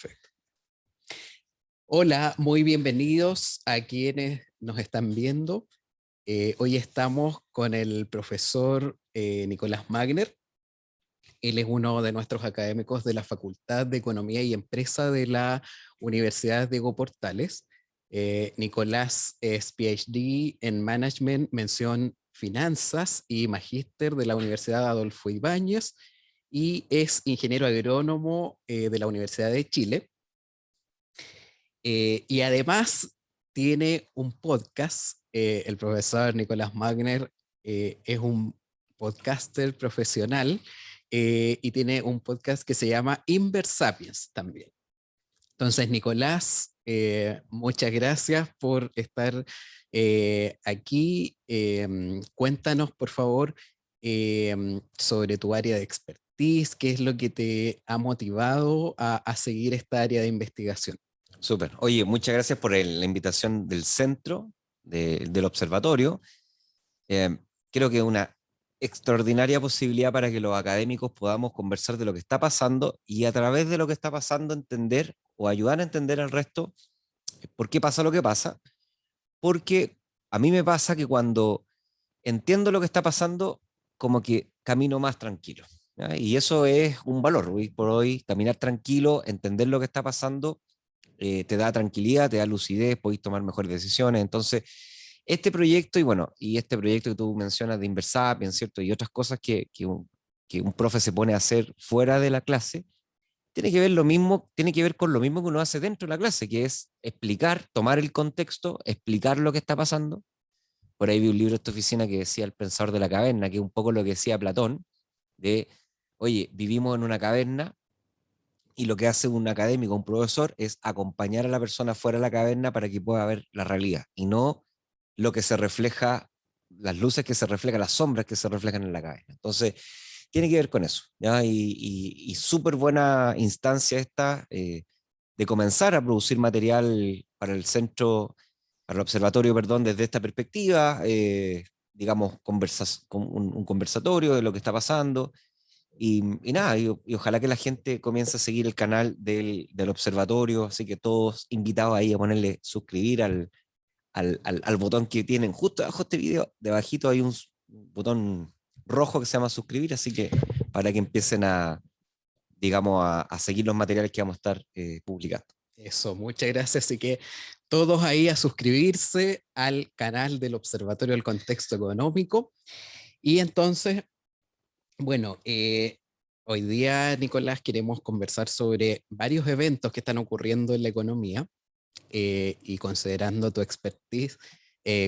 Perfecto. Hola, muy bienvenidos a quienes nos están viendo. Hoy estamos con el profesor Nicolás Magner. Él es uno de nuestros académicos de la Facultad de Economía y Empresa de la Universidad Diego Portales. Nicolás es PhD en Management, mención Finanzas y magíster de la Universidad Adolfo Ibáñez y es ingeniero agrónomo de la Universidad de Chile. Y además tiene un podcast, el profesor Nicolás Magner es un podcaster profesional y tiene un podcast que se llama Inversapiens también. Entonces, Nicolás, muchas gracias por estar aquí. Cuéntanos, por favor, sobre tu área de expertise, qué es lo que te ha motivado a seguir esta área de investigación. Súper. Oye, muchas gracias por la invitación del centro, del observatorio. Eh, Creo que es una extraordinaria posibilidad para que los académicos podamos conversar de lo que está pasando y a través de lo que está pasando entender o ayudar a entender al resto por qué pasa lo que pasa. Porque a mí me pasa que cuando entiendo lo que está pasando, como que camino más tranquilo. ¿Ya? Y eso es un valor. Hoy por hoy, caminar tranquilo, entender lo que está pasando te da tranquilidad, te da lucidez, podéis tomar mejores decisiones. Entonces, este proyecto, y bueno, y este proyecto que tú mencionas de Inversapiens, ¿cierto? Y otras cosas que un profe se pone a hacer fuera de la clase, tiene que ver lo mismo, tiene que ver con lo mismo que uno hace dentro de la clase, que es explicar, tomar el contexto, explicar lo que está pasando. Por ahí vi un libro de esta oficina que decía El pensador de la caverna, que es un poco lo que decía Platón, de, oye, vivimos en una caverna, y lo que hace un académico, un profesor, es acompañar a la persona fuera de la caverna para que pueda ver la realidad y no lo que se refleja, las luces que se reflejan, las sombras que se reflejan en la caverna. Entonces, tiene que ver con eso, ¿ya? Y súper buena instancia esta de comenzar a producir material para el centro, para el observatorio, perdón, desde esta perspectiva, digamos, un conversatorio de lo que está pasando, y nada, y ojalá que la gente comience a seguir el canal del observatorio, así que todos invitados ahí a ponerle suscribir al botón que tienen justo debajo de este video, debajito hay un botón rojo que se llama suscribir, así que para que empiecen a, digamos, a seguir los materiales que vamos a estar publicando. Eso, muchas gracias. Así que todos ahí a suscribirse al canal del Observatorio del Contexto Económico. Y entonces, bueno, hoy día, Nicolás, queremos conversar sobre varios eventos que están ocurriendo en la economía y considerando tu expertise,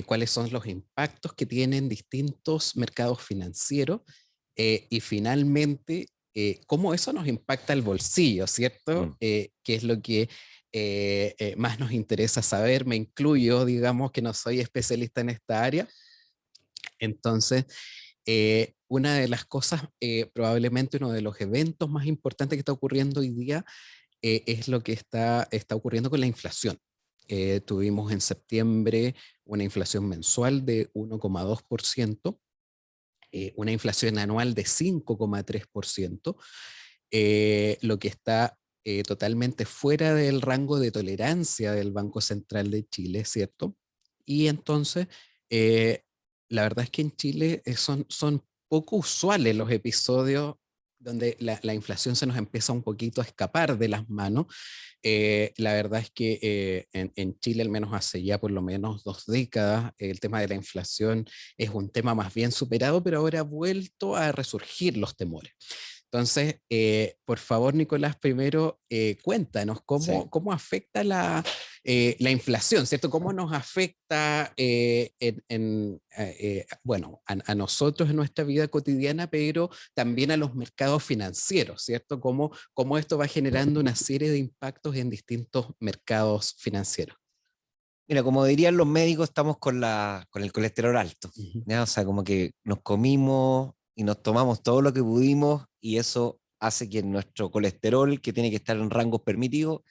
cuáles son los impactos que tienen distintos mercados financieros y finalmente, cómo eso nos impacta el bolsillo, ¿cierto? Mm. ¿Qué es lo que más nos interesa saber? Me incluyo, digamos, que no soy especialista en esta área. Entonces, una de las cosas, probablemente uno de los eventos más importantes que está ocurriendo hoy día es lo que está ocurriendo con la inflación. Tuvimos en septiembre una inflación mensual de 1,2%, una inflación anual de 5,3%, lo que está totalmente fuera del rango de tolerancia del Banco Central de Chile, ¿cierto? Y entonces, eh, la verdad es que en Chile son poco usuales los episodios donde la inflación se nos empieza un poquito a escapar de las manos. La verdad es que en Chile, al menos hace ya por lo menos 2 décadas, el tema de la inflación es un tema más bien superado, pero ahora ha vuelto a resurgir los temores. Entonces, por favor, Nicolás, primero cuéntanos Sí. cómo afecta la inflación, ¿cierto? ¿Cómo nos afecta, bueno, a nosotros en nuestra vida cotidiana, pero también a los mercados financieros, ¿cierto? ¿Cómo esto va generando una serie de impactos en distintos mercados financieros? Mira, como dirían los médicos, estamos con el colesterol alto, Ujú. ¿ya? O sea, como que nos comimos y nos tomamos todo lo que pudimos y eso hace que nuestro colesterol, que tiene que estar en rangos permitidos,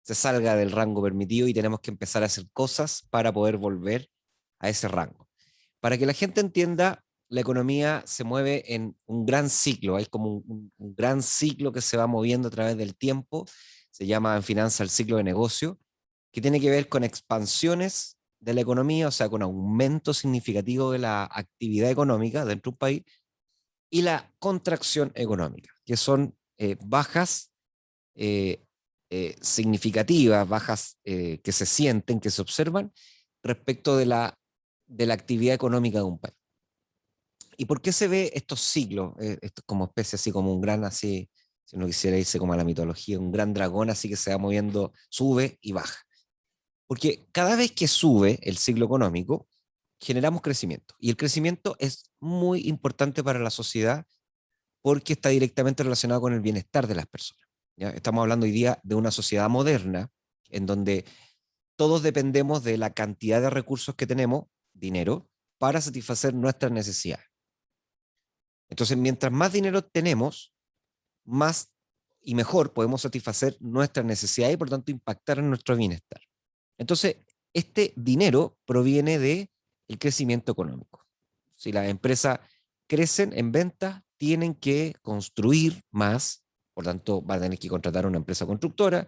se salga del rango permitido y tenemos que empezar a hacer cosas para poder volver a ese rango. Para que la gente entienda, la economía se mueve en un gran ciclo, hay como un gran ciclo que se va moviendo a través del tiempo, se llama en finanzas el ciclo de negocio, que tiene que ver con expansiones de la economía, o sea, con aumento significativo de la actividad económica dentro de un país, y la contracción económica, que son bajas eh, significativas, bajas que se sienten, que se observan respecto de la actividad económica de un país. ¿Y por qué se ve estos ciclos, esto como especie así, como un gran así, si uno quisiera irse como a la mitología, un gran dragón así que se va moviendo, sube y baja? Porque cada vez que sube el ciclo económico, generamos crecimiento. Y el crecimiento es muy importante para la sociedad porque está directamente relacionado con el bienestar de las personas. ¿Ya? Estamos hablando hoy día de una sociedad moderna en donde todos dependemos de la cantidad de recursos que tenemos, dinero, para satisfacer nuestras necesidades. Entonces, mientras más dinero tenemos, más y mejor podemos satisfacer nuestras necesidades y por tanto impactar en nuestro bienestar. Entonces, este dinero proviene del crecimiento económico. Si las empresas crecen en ventas, tienen que construir más, por tanto, van a tener que contratar a una empresa constructora.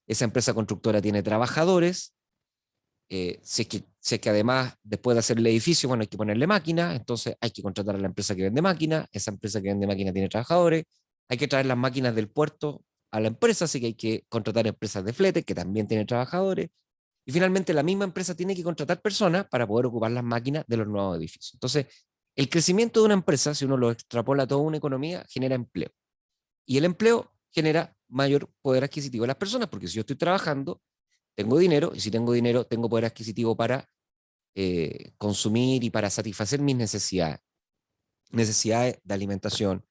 Esa empresa constructora tiene trabajadores. Si es que además, después de hacer el edificio, bueno, hay que ponerle máquinas, entonces hay que contratar a la empresa que vende máquinas. Esa empresa que vende máquinas tiene trabajadores. Hay que traer las máquinas del puerto a la empresa, así que hay que contratar empresas de flete que también tienen trabajadores. Y finalmente la misma empresa tiene que contratar personas para poder ocupar las máquinas de los nuevos edificios. Entonces, el crecimiento de una empresa, si uno lo extrapola a toda una economía, genera empleo. Y el empleo genera mayor poder adquisitivo de las personas, porque si yo estoy trabajando, tengo dinero, y si tengo dinero, tengo poder adquisitivo para consumir y para satisfacer mis necesidades. Necesidades de alimentación,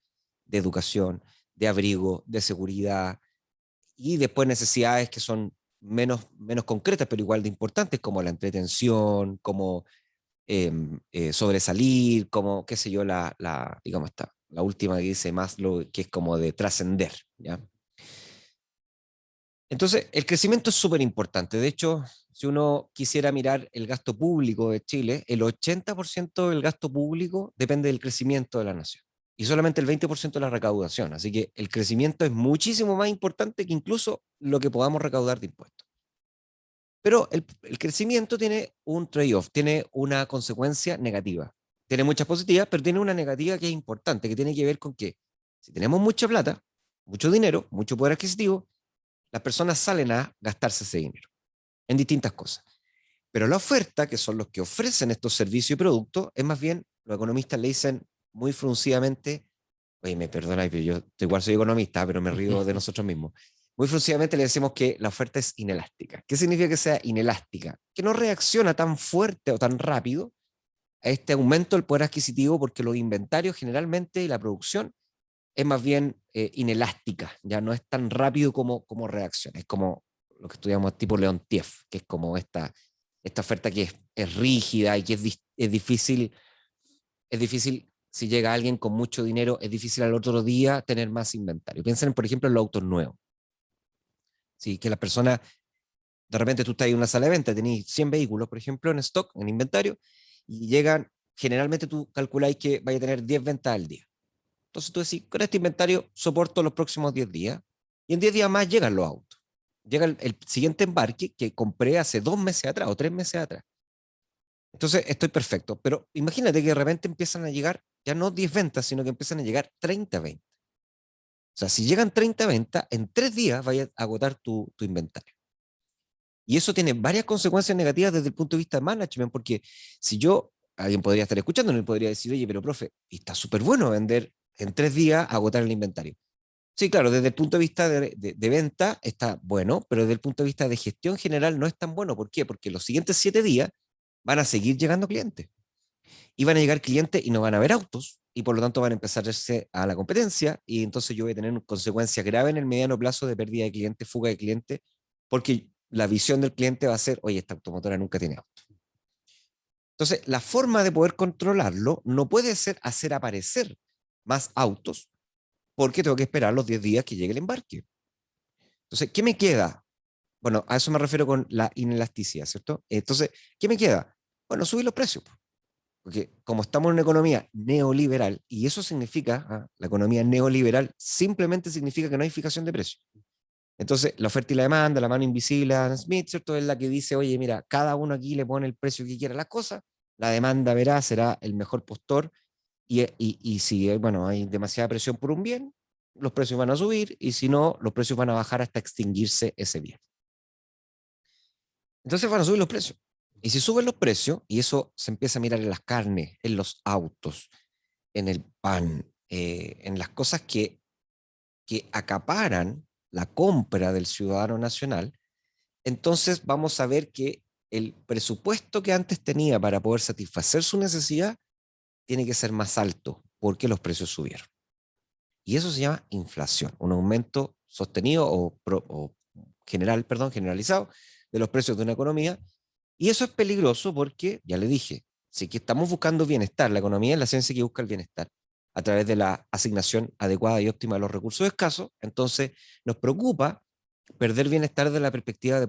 de educación, de abrigo, de seguridad, y después necesidades que son menos concretas, pero igual de importantes, como la entretención, como sobresalir, como, qué sé yo, digamos, la última que dice Maslow, que es como de trascender, ¿ya? Entonces, el crecimiento es súper importante. De hecho, si uno quisiera mirar el gasto público de Chile, el 80% del gasto público depende del crecimiento de la nación y solamente el 20% de la recaudación. Así que el crecimiento es muchísimo más importante que incluso lo que podamos recaudar de impuestos. Pero el crecimiento tiene un trade-off, tiene una consecuencia negativa. Tiene muchas positivas, pero tiene una negativa que es importante, que tiene que ver con que si tenemos mucha plata, mucho dinero, mucho poder adquisitivo, las personas salen a gastarse ese dinero en distintas cosas. Pero la oferta, que son los que ofrecen estos servicios y productos, es más bien, los economistas le dicen muy fruncidamente, oye, me perdona, pero yo igual soy economista, pero me río de nosotros mismos. Muy fruncidamente le decimos que la oferta es inelástica. ¿Qué significa que sea inelástica? Que no reacciona tan fuerte o tan rápido a este aumento del poder adquisitivo porque los inventarios generalmente y la producción es más bien inelástica, ya no es tan rápido como reacciona, es como lo que estudiamos tipo Leontief, que es como esta oferta que es rígida y que es difícil si llega alguien con mucho dinero, es difícil al otro día tener más inventario. Piensen, por ejemplo, en los autos nuevos. ¿Sí? Que la persona, de repente tú estás en una sala de venta, tenéis 100 vehículos, por ejemplo, en stock, en inventario, y llegan, generalmente tú calculáis que vaya a tener 10 ventas al día. Entonces tú decís, con este inventario soporto los próximos 10 días, y en 10 días más llegan los autos. Llega el siguiente embarque que compré hace 2 meses atrás o 3 meses atrás. Entonces estoy perfecto, pero imagínate que de repente empiezan a llegar ya no 10 ventas, sino que empiezan a llegar 30 ventas. O sea, si llegan 30 ventas, en 3 días vaya a agotar tu inventario. Y eso tiene varias consecuencias negativas desde el punto de vista de management, porque si yo, alguien podría estar escuchando y podría decir, oye, pero profe, está súper bueno vender en 3 días, agotar el inventario. Sí, claro, desde el punto de vista de venta está bueno, pero desde el punto de vista de gestión general no es tan bueno. ¿Por qué? Porque los siguientes 7 días van a seguir llegando clientes. Y van a llegar clientes y no van a haber autos, y por lo tanto van a empezar a irse a la competencia, y entonces yo voy a tener consecuencias graves en el mediano plazo de pérdida de clientes, fuga de clientes, porque la visión del cliente va a ser, oye, esta automotora nunca tiene auto. Entonces, la forma de poder controlarlo no puede ser hacer aparecer más autos, porque tengo que esperar los 10 días que llegue el embarque. Entonces, ¿qué me queda? Bueno, a eso me refiero con la inelasticidad, ¿cierto? Entonces, ¿qué me queda? Bueno, subir los precios. Porque como estamos en una economía neoliberal, y eso significa, la economía neoliberal simplemente significa que no hay fijación de precios. Entonces, la oferta y la demanda, la mano invisible de Adam Smith, ¿cierto? Es la que dice, oye, mira, cada uno aquí le pone el precio que quiera a las cosas, la demanda verá, será el mejor postor, y si, bueno, hay demasiada presión por un bien, los precios van a subir, y si no, los precios van a bajar hasta extinguirse ese bien. Entonces van a subir los precios. Y si suben los precios, y eso se empieza a mirar en las carnes, en los autos, en el pan, en las cosas que acaparan la compra del ciudadano nacional, entonces vamos a ver que el presupuesto que antes tenía para poder satisfacer su necesidad tiene que ser más alto porque los precios subieron. Y eso se llama inflación, un aumento sostenido o general, perdón, generalizado de los precios de una economía. Y eso es peligroso porque, ya le dije, si que estamos buscando bienestar, la economía es la ciencia que busca el bienestar a través de la asignación adecuada y óptima de los recursos escasos, entonces nos preocupa perder bienestar desde la perspectiva de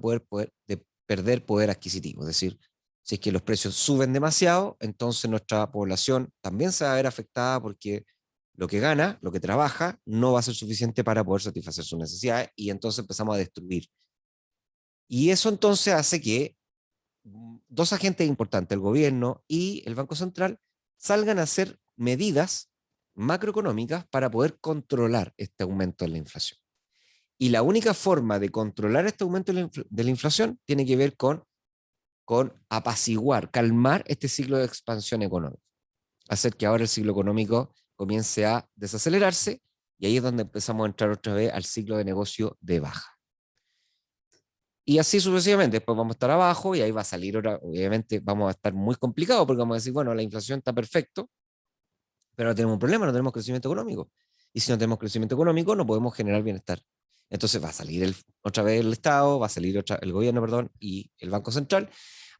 perder poder adquisitivo. Es decir, si es que los precios suben demasiado, entonces nuestra población también se va a ver afectada porque lo que gana, lo que trabaja, no va a ser suficiente para poder satisfacer sus necesidades y entonces empezamos a destruir. Y eso entonces hace que dos agentes importantes, el gobierno y el Banco Central, salgan a hacer medidas macroeconómicas para poder controlar este aumento de la inflación. Y la única forma de controlar este aumento de la inflación tiene que ver con apaciguar, calmar este ciclo de expansión económica, hacer que ahora el ciclo económico comience a desacelerarse y ahí es donde empezamos a entrar otra vez al ciclo de negocio de baja. Y así sucesivamente, después vamos a estar abajo y ahí va a salir, obviamente vamos a estar muy complicados porque vamos a decir, bueno, la inflación está perfecto, pero no tenemos un problema, no tenemos crecimiento económico. Y si no tenemos crecimiento económico, no podemos generar bienestar. Entonces va a salir otra vez el Estado, va a salir el gobierno, perdón, y el Banco Central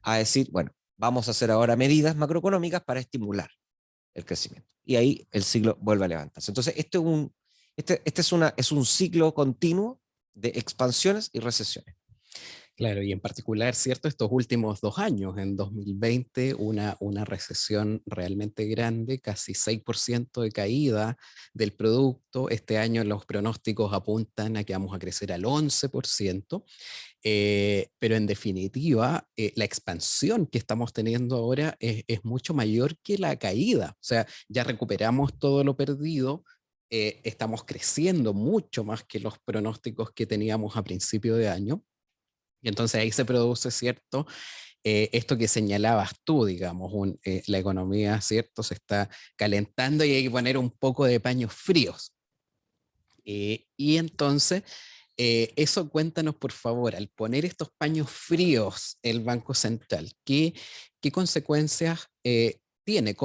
a decir, bueno, vamos a hacer ahora medidas macroeconómicas para estimular el crecimiento. Y ahí el ciclo vuelve a levantarse. Entonces, es un ciclo continuo de expansiones y recesiones. Claro, y en particular, ¿cierto? Estos últimos 2 años, en 2020, una recesión realmente grande, casi 6% de caída del producto. Este año los pronósticos apuntan a que vamos a crecer al 11%, pero en definitiva, la expansión que estamos teniendo ahora es mucho mayor que la caída. O sea, ya recuperamos todo lo perdido. Estamos creciendo mucho más que los pronósticos que teníamos a principio de año. Y entonces ahí se produce, ¿cierto? Esto que señalabas tú, digamos, la economía, ¿cierto? Se está calentando y hay que poner un poco de paños fríos. Y entonces, eso cuéntanos, por favor, al poner estos paños fríos el Banco Central, ¿qué consecuencias tiene?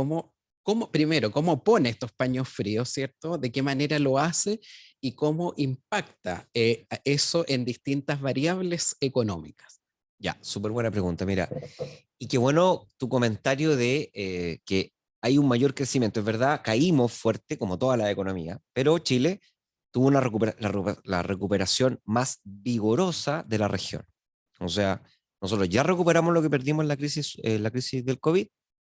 Primero, cómo pone estos paños fríos, ¿cierto? ¿De qué manera lo hace? Y cómo impacta eso en distintas variables económicas. Ya, súper buena pregunta. Mira, y qué bueno tu comentario de que hay un mayor crecimiento. Es verdad, caímos fuerte como toda la economía, pero Chile tuvo la recuperación más vigorosa de la región. O sea, nosotros ya recuperamos lo que perdimos en la crisis del COVID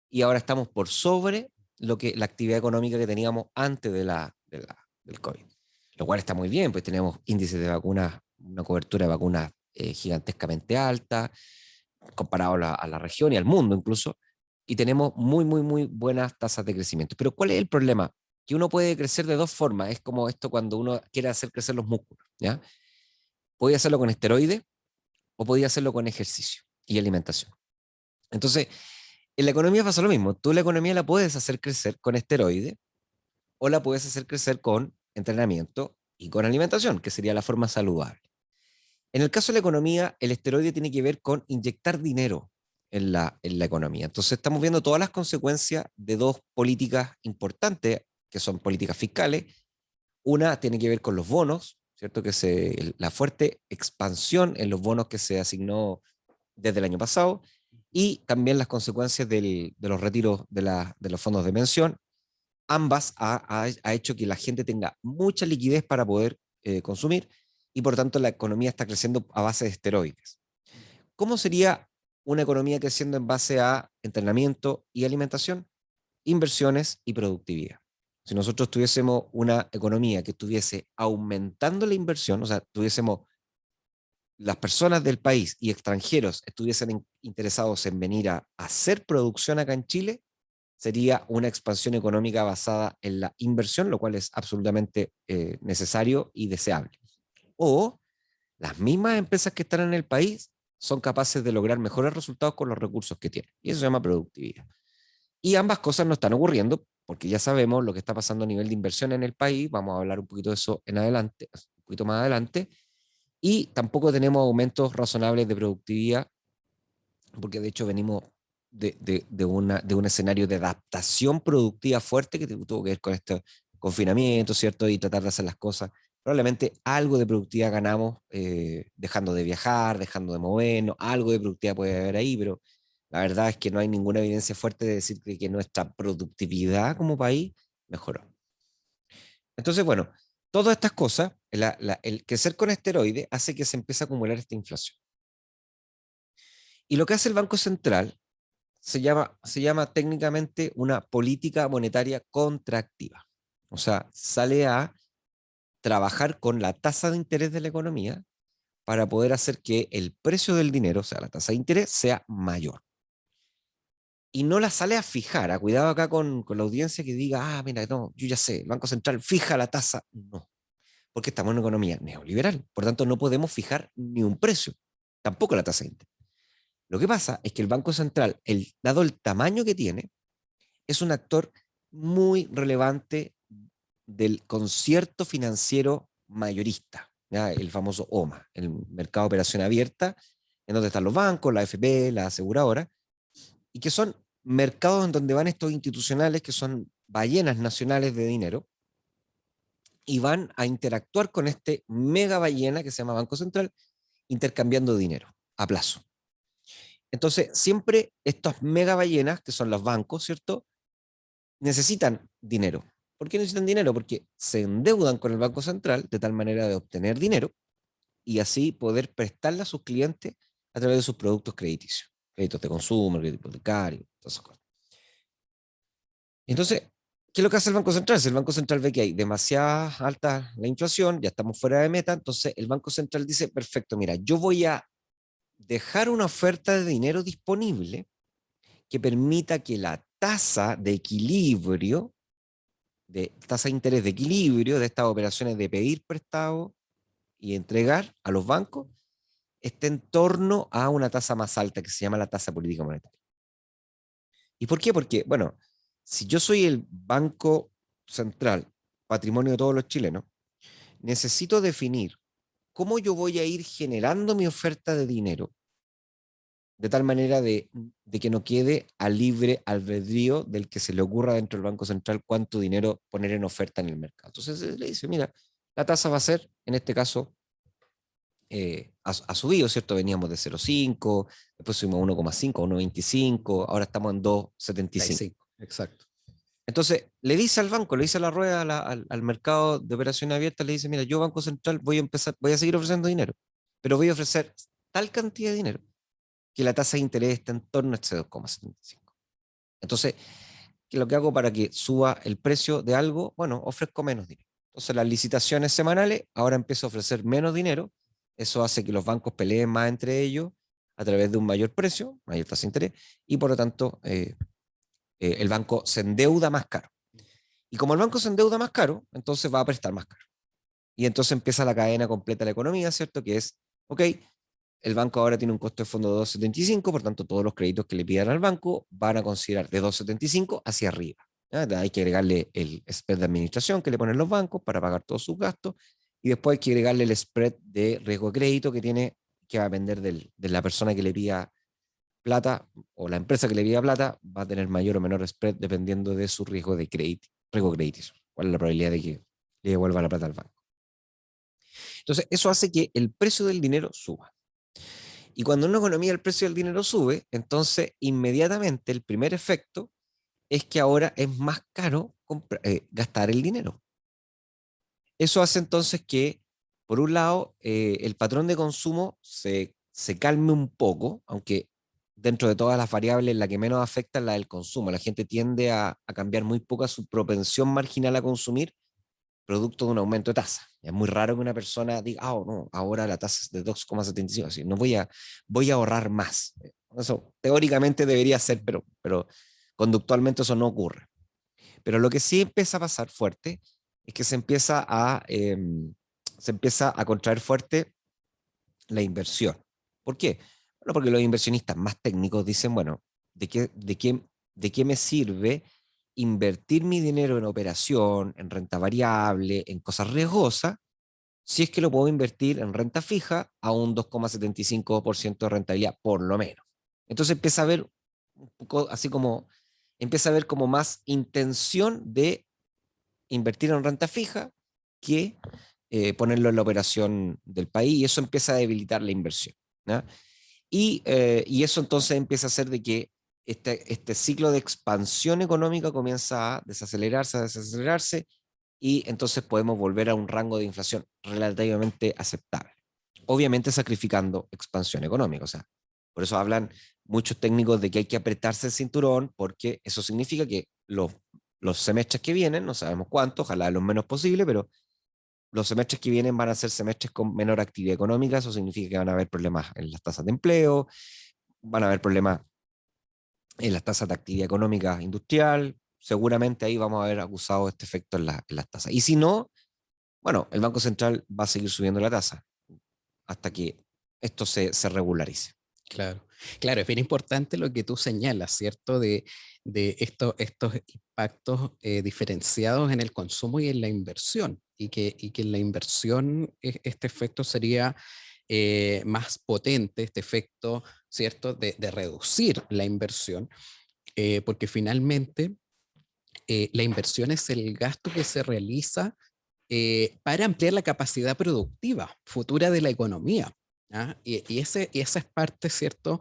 y ahora estamos por sobre la actividad económica que teníamos antes del COVID. Lo cual está muy bien, pues tenemos índices de vacunas, una cobertura de vacunas gigantescamente alta, comparado a la región y al mundo incluso, y tenemos muy, muy, muy buenas tasas de crecimiento. Pero ¿cuál es el problema? Que uno puede crecer de dos formas. Es como esto cuando uno quiere hacer crecer los músculos, ¿ya? Podía hacerlo con esteroides o podía hacerlo con ejercicio y alimentación. Entonces, en la economía pasa lo mismo. Tú la economía la puedes hacer crecer con esteroides o la puedes hacer crecer con entrenamiento y con alimentación, que sería la forma saludable. En el caso de la economía, el esteroide tiene que ver con inyectar dinero en la economía. Entonces estamos viendo todas las consecuencias de dos políticas importantes, que son políticas fiscales. Una tiene que ver con los bonos, ¿cierto? La fuerte expansión en los bonos que se asignó desde el año pasado, y también las consecuencias de los retiros de los fondos de pensión. Ambas ha hecho que la gente tenga mucha liquidez para poder consumir y por tanto la economía está creciendo a base de esteroides. ¿Cómo sería una economía creciendo en base a entrenamiento y alimentación? Inversiones y productividad. Si nosotros tuviésemos una economía que estuviese aumentando la inversión, o sea, tuviésemos las personas del país y extranjeros estuviesen interesados en venir a hacer producción acá en Chile, sería una expansión económica basada en la inversión, lo cual es absolutamente necesario y deseable. O las mismas empresas que están en el país son capaces de lograr mejores resultados con los recursos que tienen. Y eso se llama productividad. Y ambas cosas no están ocurriendo porque ya sabemos lo que está pasando a nivel de inversión en el país. Vamos a hablar un poquito de eso en adelante, un poquito más adelante. Y tampoco tenemos aumentos razonables de productividad porque de hecho venimos de un escenario de adaptación productiva fuerte que tuvo que ver con este confinamiento, ¿cierto? Y tratar de hacer las cosas. Probablemente algo de productividad ganamos dejando de viajar, dejando de movernos, algo de productividad puede haber ahí, pero la verdad es que no hay ninguna evidencia fuerte de decir que nuestra productividad como país mejoró. Entonces, bueno, todas estas cosas, el crecer con esteroides hace que se empiece a acumular esta inflación. Y lo que hace el Banco Central se llama técnicamente una política monetaria contractiva. O sea, sale a trabajar con la tasa de interés de la economía para poder hacer que el precio del dinero, o sea, la tasa de interés, sea mayor. Y no la sale a fijar. Cuidado acá con la audiencia que diga, mira, no, yo ya sé, el Banco Central fija la tasa. No, porque estamos en una economía neoliberal. Por tanto, no podemos fijar ni un precio, tampoco la tasa de interés. Lo que pasa es que el Banco Central, dado el tamaño que tiene, es un actor muy relevante del concierto financiero mayorista, ¿ya? El famoso OMA, el mercado de operación abierta, en donde están los bancos, la AFP, la aseguradora, y que son mercados en donde van estos institucionales que son ballenas nacionales de dinero y van a interactuar con este mega ballena que se llama Banco Central, intercambiando dinero a plazo. Entonces, siempre estas mega ballenas, que son los bancos, ¿cierto? Necesitan dinero. ¿Por qué necesitan dinero? Porque se endeudan con el Banco Central de tal manera de obtener dinero y así poder prestarle a sus clientes a través de sus productos crediticios. Créditos de consumo, crédito hipotecario, todas esas cosas. Entonces, ¿qué es lo que hace el Banco Central? Si el Banco Central ve que hay demasiada alta la inflación, ya estamos fuera de meta, entonces el Banco Central dice, perfecto, mira, yo voy a dejar una oferta de dinero disponible que permita que la tasa de equilibrio, de tasa de interés de equilibrio de estas operaciones de pedir prestado y entregar a los bancos, esté en torno a una tasa más alta que se llama la tasa política monetaria. ¿Y por qué? Porque, bueno, si yo soy el Banco Central, patrimonio de todos los chilenos, necesito definir cómo yo voy a ir generando mi oferta de dinero de tal manera de que no quede a libre albedrío del que se le ocurra dentro del Banco Central cuánto dinero poner en oferta en el mercado. Entonces le dice, mira, la tasa va a ser, en este caso, ha subido, ¿cierto? Veníamos de 0,5, después subimos a 1,5, a 1,25, ahora estamos en 2,75. Exacto. Entonces, le dice al banco, le dice a la rueda, al mercado de operaciones abiertas, le dice, mira, yo Banco Central voy a seguir ofreciendo dinero, pero voy a ofrecer tal cantidad de dinero que la tasa de interés está en torno a este 2,75. Entonces, ¿qué es lo que hago para que suba el precio de algo? Bueno, ofrezco menos dinero. Entonces, las licitaciones semanales, ahora empiezo a ofrecer menos dinero. Eso hace que los bancos peleen más entre ellos a través de un mayor precio, mayor tasa de interés, y por lo tanto, el banco se endeuda más caro. Y como el banco se endeuda más caro, entonces va a prestar más caro. Y entonces empieza la cadena completa de la economía, ¿cierto? Que es, ok, el banco ahora tiene un costo de fondo de 2,75, por tanto todos los créditos que le pidan al banco van a considerar de 2,75 hacia arriba. ¿Ya? Hay que agregarle el spread de administración que le ponen los bancos para pagar todos sus gastos y después hay que agregarle el spread de riesgo de crédito que va a depender de la persona que le pida plata o la empresa que le pida plata va a tener mayor o menor spread dependiendo de su riesgo de crédito, riesgo crediticio. ¿Cuál es la probabilidad de que le devuelva la plata al banco? Entonces, eso hace que el precio del dinero suba. Y cuando en una economía el precio del dinero sube, entonces inmediatamente el primer efecto es que ahora es más caro gastar el dinero. Eso hace entonces que, por un lado, el patrón de consumo se calme un poco, aunque dentro de todas las variables la que menos afecta es la del consumo. La gente tiende a cambiar muy poco su propensión marginal a consumir producto de un aumento de tasa. Es muy raro que una persona diga, oh, no, ahora la tasa es de 2,75, así, no voy a ahorrar más. Eso teóricamente debería ser, pero conductualmente eso no ocurre. Pero lo que sí empieza a pasar fuerte es que se empieza a contraer fuerte la inversión. ¿Por qué? Bueno, porque los inversionistas más técnicos dicen, bueno, ¿de qué me sirve invertir mi dinero en operación, en renta variable, en cosas riesgosas, si es que lo puedo invertir en renta fija a un 2,75% de rentabilidad, por lo menos? Entonces empieza a ver un poco así como, empieza a ver como más intención de invertir en renta fija que ponerlo en la operación del país, y eso empieza a debilitar la inversión, ¿no? Y eso entonces empieza a hacer de que este ciclo de expansión económica comienza a desacelerarse, y entonces podemos volver a un rango de inflación relativamente aceptable. Obviamente sacrificando expansión económica. O sea, por eso hablan muchos técnicos de que hay que apretarse el cinturón, porque eso significa que los semestres que vienen, no sabemos cuántos, ojalá los menos posible, pero los semestres que vienen van a ser semestres con menor actividad económica. Eso significa que van a haber problemas en las tasas de empleo, van a haber problemas en las tasas de actividad económica industrial. Seguramente ahí vamos a ver acusado este efecto en las tasas. Y si no, bueno, el Banco Central va a seguir subiendo la tasa hasta que esto se regularice. Claro, claro, es bien importante lo que tú señalas, ¿cierto? De estos impactos diferenciados en el consumo y en la inversión, y que en la inversión este efecto sería más potente, este efecto, ¿cierto? De reducir la inversión, porque finalmente la inversión es el gasto que se realiza para ampliar la capacidad productiva futura de la economía. ¿Ah? Y esa es parte, ¿cierto?,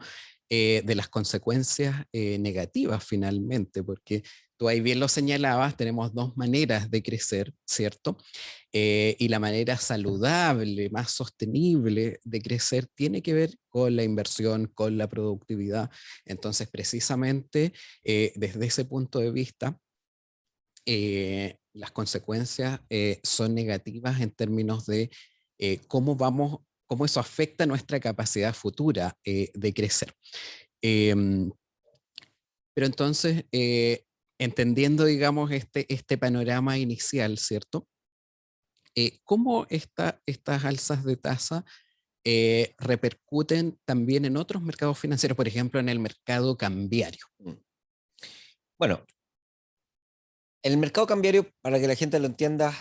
de las consecuencias negativas finalmente, porque tú ahí bien lo señalabas, tenemos dos maneras de crecer, ¿cierto? Y la manera saludable, más sostenible de crecer tiene que ver con la inversión, con la productividad. Entonces, precisamente, desde ese punto de vista, las consecuencias son negativas en términos de cómo eso afecta nuestra capacidad futura de crecer. Em, pero entonces, entendiendo, digamos, este panorama inicial, ¿cierto? ¿Cómo estas alzas de tasa repercuten también en otros mercados financieros, por ejemplo, en el mercado cambiario? Bueno, en el mercado cambiario, para que la gente lo entienda,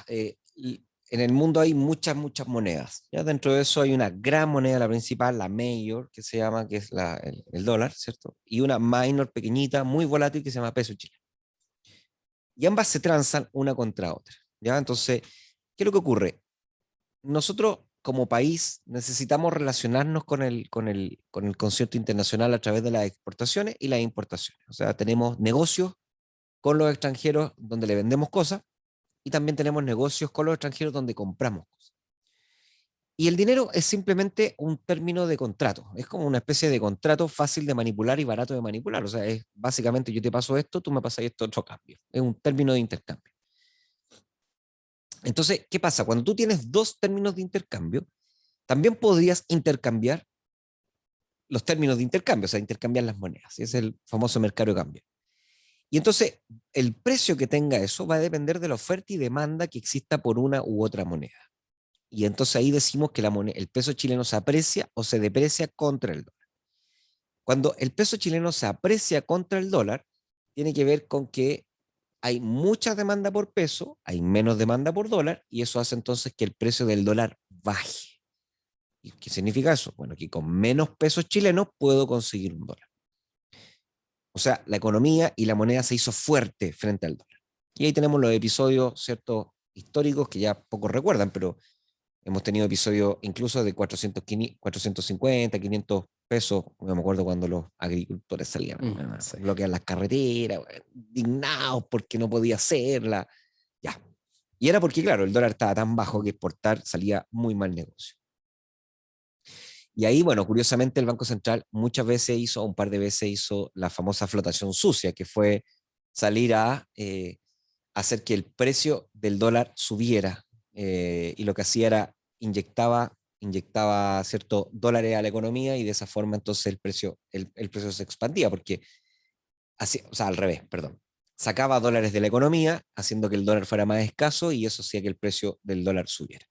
en el mundo hay muchas monedas. ¿Ya? Dentro de eso hay una gran moneda, la principal, la mayor, que se llama, que es el dólar, ¿cierto? Y una minor pequeñita, muy volátil, que se llama peso chileno. Y ambas se transan una contra otra. ¿Ya? Entonces, ¿qué es lo que ocurre? Nosotros como país necesitamos relacionarnos con el concierto internacional a través de las exportaciones y las importaciones. O sea, tenemos negocios con los extranjeros donde le vendemos cosas, y también tenemos negocios con los extranjeros donde compramos cosas. Y el dinero es simplemente un término de contrato, es como una especie de contrato fácil de manipular y barato de manipular. O sea, es básicamente yo te paso esto, tú me pasas esto otro cambio. Es un término de intercambio. Entonces, ¿qué pasa? Cuando tú tienes dos términos de intercambio, también podrías intercambiar los términos de intercambio, o sea, intercambiar las monedas. Es el famoso mercado de cambio. Y entonces, el precio que tenga eso va a depender de la oferta y demanda que exista por una u otra moneda. Y entonces ahí decimos que el peso chileno se aprecia o se deprecia contra el dólar. Cuando el peso chileno se aprecia contra el dólar, tiene que ver con que hay mucha demanda por peso, hay menos demanda por dólar, y eso hace entonces que el precio del dólar baje. ¿Y qué significa eso? Bueno, que con menos pesos chilenos puedo conseguir un dólar. O sea, la economía y la moneda se hizo fuerte frente al dólar. Y ahí tenemos los episodios, ¿cierto?, históricos que ya pocos recuerdan, pero hemos tenido episodios incluso de 450, 500 pesos. No me acuerdo cuando los agricultores salían a Sí. bloquear las carreteras, indignados porque no podía hacerla. Ya. Y era porque, claro, el dólar estaba tan bajo que exportar salía muy mal negocio. Y ahí, bueno, curiosamente el Banco Central muchas veces hizo, un par de veces hizo la famosa flotación sucia, que fue salir a hacer que el precio del dólar subiera y lo que hacía era inyectaba ciertos dólares a la economía y de esa forma entonces el precio se expandía, porque o sea, al revés, perdón. Sacaba dólares de la economía, haciendo que el dólar fuera más escaso y eso hacía que el precio del dólar subiera.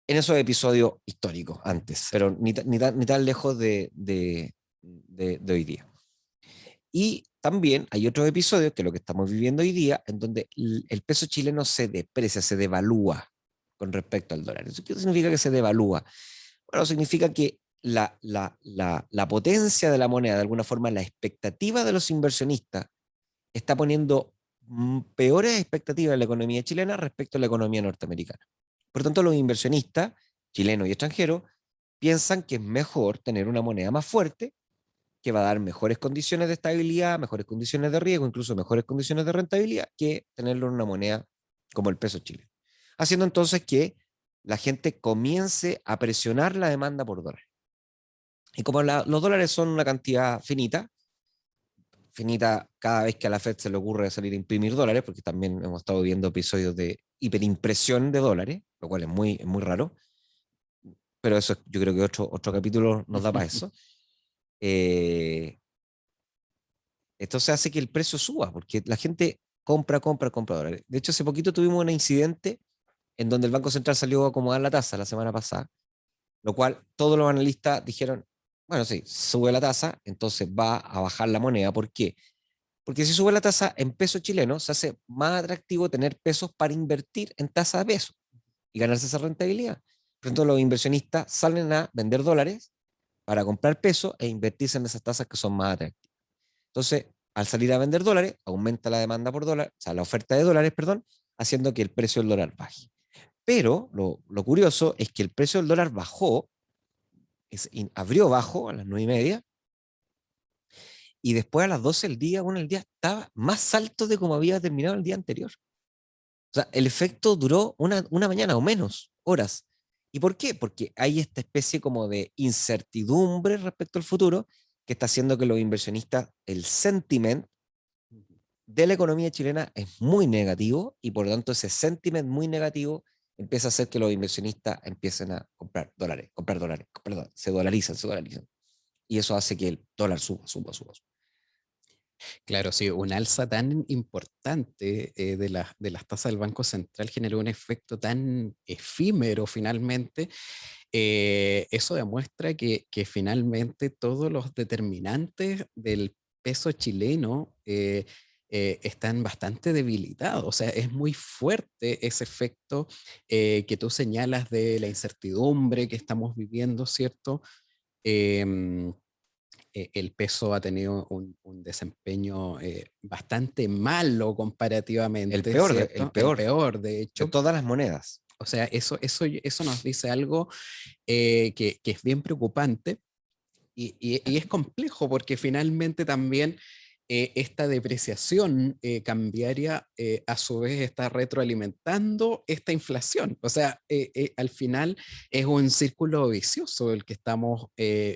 En esos episodios históricos antes, pero ni tan lejos de hoy día. Y también hay otros episodios, que es lo que estamos viviendo hoy día, en donde el peso chileno se deprecia, se devalúa con respecto al dólar. ¿Eso qué significa que se devalúa? Bueno, significa que la potencia de la moneda, de alguna forma la expectativa de los inversionistas, está poniendo peores expectativas en la economía chilena respecto a la economía norteamericana. Por tanto, los inversionistas, chilenos y extranjeros, piensan que es mejor tener una moneda más fuerte, que va a dar mejores condiciones de estabilidad, mejores condiciones de riesgo, incluso mejores condiciones de rentabilidad, que tenerlo en una moneda como el peso chileno. Haciendo entonces que la gente comience a presionar la demanda por dólares. Y como los dólares son una cantidad finita cada vez que a la Fed se le ocurre salir a imprimir dólares, porque también hemos estado viendo episodios de hiperimpresión de dólares, lo cual es muy raro, pero eso yo creo que otro capítulo nos da para eso. Esto se hace que el precio suba, porque la gente compra dólares. De hecho, hace poquito tuvimos un incidente en donde el Banco Central salió a acomodar la tasa la semana pasada, lo cual todos los analistas dijeron, bueno, sí, sube la tasa, entonces va a bajar la moneda. ¿Por qué? Porque si sube la tasa en peso chileno, se hace más atractivo tener pesos para invertir en tasa de peso y ganarse esa rentabilidad. Por ejemplo, los inversionistas salen a vender dólares para comprar pesos e invertirse en esas tasas que son más atractivas. Entonces, al salir a vender dólares, aumenta la demanda por dólar, o sea, la oferta de dólares, perdón, haciendo que el precio del dólar baje. Pero lo curioso es que el precio del dólar bajó, abrió bajo a las 9:30, y después a las 12 del día, el día estaba más alto de como había terminado el día anterior. O sea, el efecto duró una mañana o menos horas. ¿Y por qué? Porque hay esta especie como de incertidumbre respecto al futuro que está haciendo que los inversionistas, el sentiment de la economía chilena es muy negativo y por lo tanto ese sentiment muy negativo empieza a hacer que los inversionistas empiecen a comprar dólares, perdón, se dolarizan. Y eso hace que el dólar suba. Claro, sí, un alza tan importante de las tasas del Banco Central generó un efecto tan efímero finalmente. Eso demuestra que finalmente todos los determinantes del peso chileno están bastante debilitados. O sea, es muy fuerte ese efecto que tú señalas de la incertidumbre que estamos viviendo, ¿cierto? Em, el peso ha tenido un desempeño bastante malo comparativamente, El ¿cierto? El peor peor, de de hecho. todas las monedas. O sea, eso nos dice algo que es bien preocupante y es complejo porque finalmente también esta depreciación cambiaria a su vez está retroalimentando esta inflación. O sea, al final es un círculo vicioso el que estamos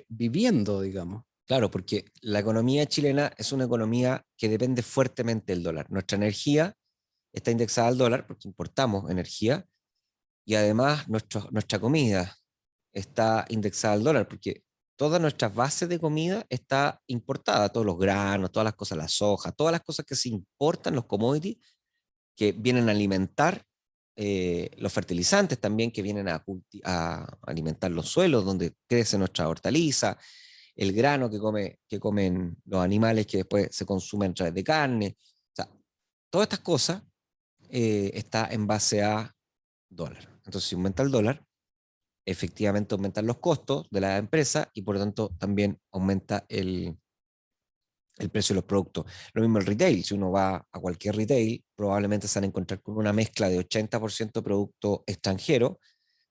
viviendo, digamos. Claro, porque la economía chilena es una economía que depende fuertemente del dólar. Nuestra energía está indexada al dólar porque importamos energía y además nuestra comida está indexada al dólar porque toda nuestra base de comida está importada, todos los granos, todas las cosas, la soja, todas las cosas que se importan, los commodities, que vienen a alimentar los fertilizantes también, que vienen a alimentar los suelos donde crece nuestra hortaliza, el grano que comen los animales que después se consumen a través de carne. O sea, todas estas cosas está en base a dólar. Entonces, si aumenta el dólar, efectivamente aumentan los costos de la empresa y por lo tanto también aumenta el precio de los productos. Lo mismo el retail, si uno va a cualquier retail, probablemente se van a encontrar con una mezcla de 80% producto extranjero,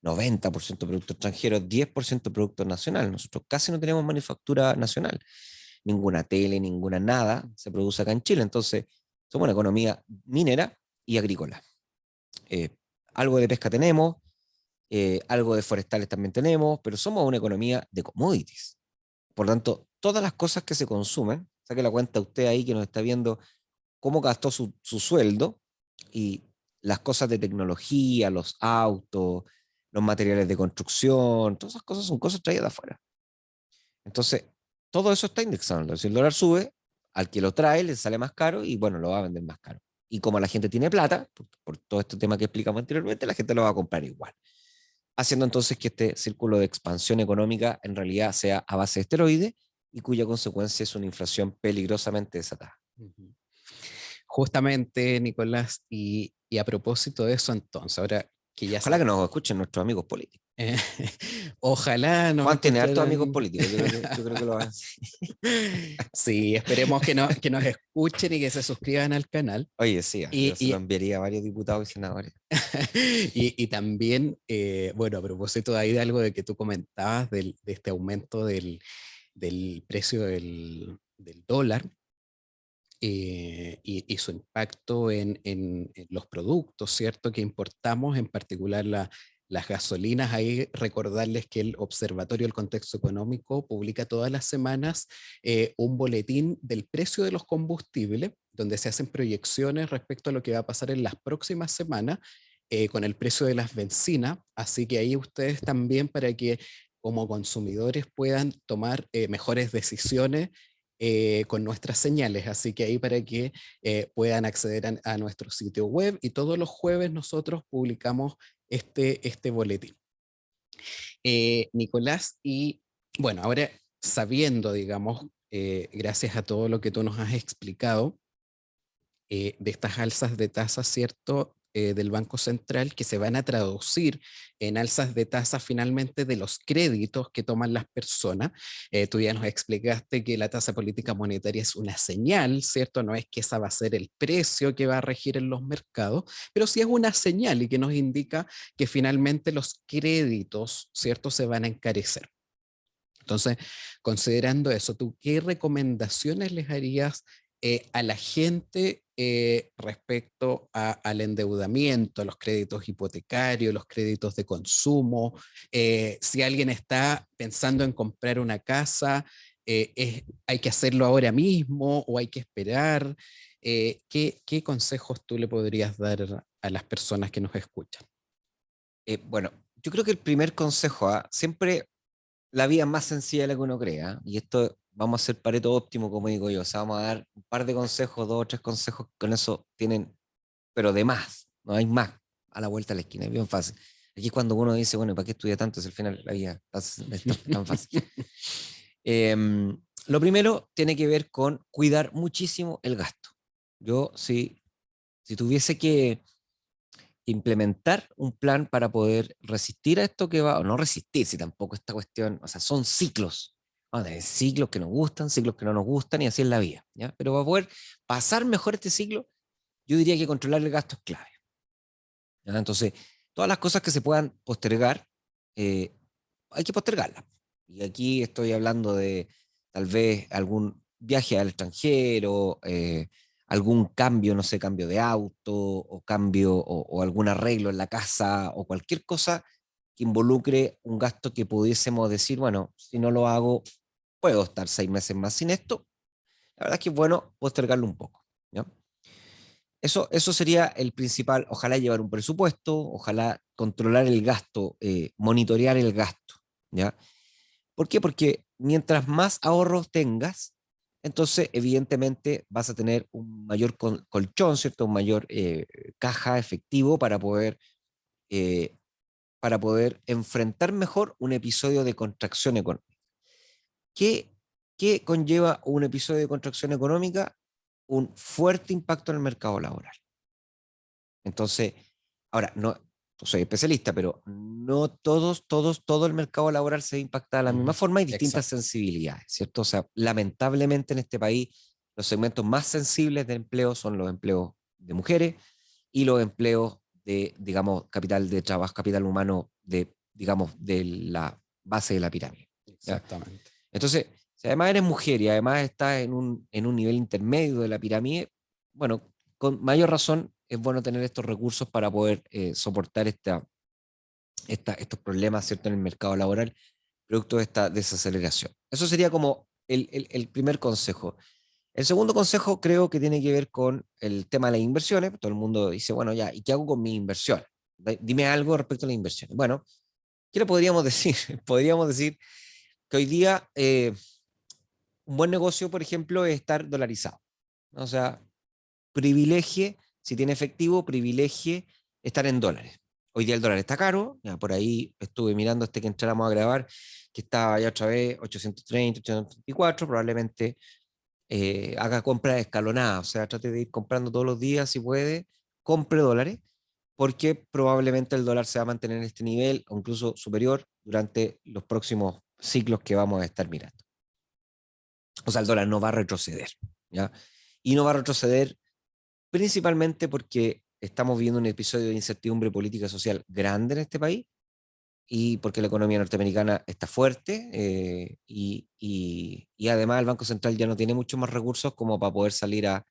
90% producto extranjero, 10% producto nacional. Nosotros casi no tenemos manufactura nacional, ninguna tele, ninguna nada se produce acá en Chile. Entonces, somos una economía minera y agrícola. Eh, Algo de pesca tenemos, algo de forestales también tenemos, pero somos una economía de commodities. Por lo tanto, todas las cosas que se consumen, saque la cuenta usted ahí que nos está viendo cómo gastó su sueldo y las cosas de tecnología, los autos, los materiales de construcción, todas esas cosas son cosas traídas de afuera. Entonces, todo eso está indexado. Entonces, si el dólar sube, al que lo trae le sale más caro y bueno, lo va a vender más caro. Y como la gente tiene plata, por todo este tema que explicamos anteriormente, la gente lo va a comprar igual. Haciendo entonces que este círculo de expansión económica en realidad sea a base de esteroides y cuya consecuencia es una inflación peligrosamente desatada. Ujú. Justamente, Nicolás, y a propósito de eso, entonces, ahora que ya Ojalá sabes, que nos escuchen nuestros amigos políticos. eh, ojalá nos Juan tiene hartos amigos escucharan. políticos, yo creo que lo van a hacer. Sí, esperemos que, que nos escuchen y que se suscriban al canal. Oye, sí, yo Y, se lo enviaría a varios diputados y senadores. y también, bueno, a propósito de ahí de algo de que tú comentabas de este aumento del precio del dólar, y su impacto en los productos, ¿cierto? Que importamos, en particular las gasolinas. Ahí recordarles que el Observatorio del Contexto Económico publica todas las semanas un boletín del precio de los combustibles, donde se hacen proyecciones respecto a lo que va a pasar en las próximas semanas con el precio de las bencinas. Así que ahí ustedes también, para que como consumidores puedan tomar mejores decisiones con nuestras señales. Así que ahí, para que puedan acceder a nuestro sitio web, y todos los jueves nosotros publicamos este boletín. Nicolás, y bueno, ahora sabiendo, digamos, gracias a todo lo que tú nos has explicado, de estas alzas de tasas, ¿cierto? Del Banco Central, que se van a traducir en alzas de tasas finalmente de los créditos que toman las personas. Tú ya nos explicaste que la tasa política monetaria es una señal, ¿cierto? No es que esa va a ser el precio que va a regir en los mercados, pero sí es una señal y que nos indica que finalmente los créditos, ¿cierto?, se van a encarecer. Entonces, considerando eso, ¿tú qué recomendaciones les harías a la gente respecto al endeudamiento, a los créditos hipotecarios, los créditos de consumo? Si alguien está pensando en comprar una casa, ¿hay que hacerlo ahora mismo o hay que esperar? ¿Qué consejos tú le podrías dar a las personas que nos escuchan? Bueno, yo creo que el primer consejo, siempre la vía es más sencilla de la que uno crea, y esto vamos a hacer Pareto óptimo, como digo yo, o sea, vamos a dar un par de consejos, dos o tres consejos, con eso tienen, pero de más, no hay más a la vuelta de la esquina, es bien fácil. Aquí es cuando uno dice, bueno, ¿para qué estudia tanto si al final la vida es tan fácil? Lo primero tiene que ver con cuidar muchísimo el gasto. Yo, si tuviese que implementar un plan para poder resistir a esto que va, o no resistir, si tampoco esta cuestión, o sea, son ciclos. Vamos a tener ciclos que nos gustan, ciclos que no nos gustan, y así es la vida, ¿ya? Pero para poder pasar mejor este ciclo, yo diría que controlar el gasto es clave, ¿ya? Entonces, todas las cosas que se puedan postergar, eh, hay que postergarlas. Y aquí estoy hablando de tal vez algún viaje al extranjero, algún cambio, no sé, cambio de auto o cambio o algún arreglo en la casa o cualquier cosa que involucre un gasto que pudiésemos decir, bueno, si no lo hago, puedo estar 6 meses más sin esto. La verdad es que es bueno postergarlo un poco, ¿ya? Eso sería el principal. Ojalá llevar un presupuesto, ojalá controlar el gasto, monitorear el gasto, ¿ya? ¿Por qué? Porque mientras más ahorros tengas, entonces evidentemente vas a tener un mayor colchón, ¿cierto? Un mayor caja efectivo eh, para poder enfrentar mejor un episodio de contracción económica. ¿Qué, ¿Qué conlleva un episodio de contracción económica? Un fuerte impacto en el mercado laboral. Entonces, ahora, no soy especialista, pero no todo el mercado laboral se impacta de la misma Ujú. forma, hay distintas Exacto. sensibilidades, ¿cierto? O sea, lamentablemente en este país los segmentos más sensibles de empleo son los empleos de mujeres y los empleos de, digamos, capital de trabajo, capital humano de, digamos, de la base de la pirámide, ¿ya? Exactamente. Entonces, si además eres mujer y además estás en un nivel intermedio de la pirámide, bueno, con mayor razón es bueno tener estos recursos para poder soportar estos problemas, ¿cierto?, en el mercado laboral, producto de esta desaceleración. Eso sería como el primer consejo. El segundo consejo creo que tiene que ver con el tema de las inversiones. Todo el mundo dice, bueno, ya, ¿y qué hago con mis inversiones? Dime algo respecto a las inversiones. Bueno, ¿qué le podríamos decir? Podríamos decir que hoy día un buen negocio, por ejemplo, es estar dolarizado. O sea, privilegie, si tiene efectivo, privilegie estar en dólares. Hoy día el dólar está caro, ya por ahí estuve mirando que entráramos a grabar, que estaba ya otra vez 830, 834, probablemente haga compras escalonadas, o sea, trate de ir comprando todos los días si puede, compre dólares, porque probablemente el dólar se va a mantener en este nivel o incluso superior durante los próximos ciclos que vamos a estar mirando. O sea, el dólar no va a retroceder, ¿ya? Y no va a retroceder principalmente porque estamos viviendo un episodio de incertidumbre política y social grande en este país y porque la economía norteamericana está fuerte y además el Banco Central ya no tiene muchos más recursos como para poder salir a